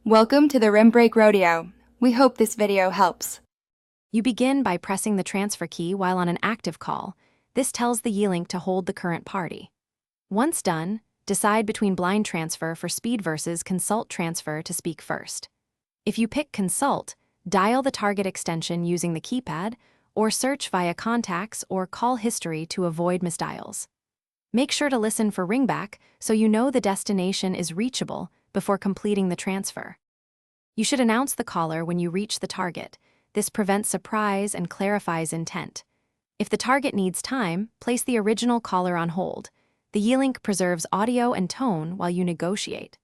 Welcome to the Rim Break Rodeo. We hope this video helps. You begin by pressing the transfer key while on an active call. This tells the Yealink to hold the current party. Once done, decide between blind transfer for speed versus consult transfer to speak first. If you pick consult, dial the target extension using the keypad or search via contacts or call history to avoid misdials. Make sure to listen for ringback so you know the destination is reachable before completing the transfer. You should announce the caller when you reach the target. This prevents surprise and clarifies intent. If the target needs time, place the original caller on hold. The Yealink preserves audio and tone while you negotiate.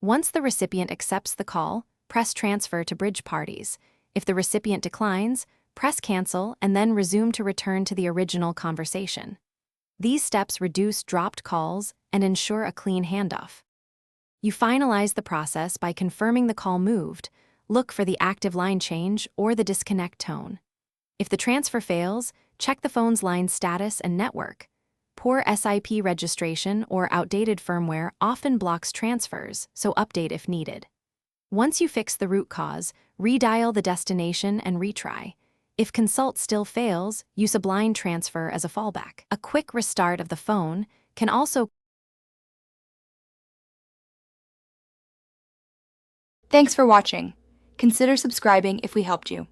Once the recipient accepts the call, press transfer to bridge parties. If the recipient declines, press cancel and then resume to return to the original conversation. These steps reduce dropped calls and ensure a clean handoff. You finalize the process by confirming the call moved. Look for the active line change or the disconnect tone. If the transfer fails, check the phone's line status and network. Poor SIP registration or outdated firmware often blocks transfers, so update if needed. Once you fix the root cause, redial the destination and retry. If consult still fails, use a blind transfer as a fallback. A quick restart of the phone can also. Thanks for watching. Consider subscribing if we helped you.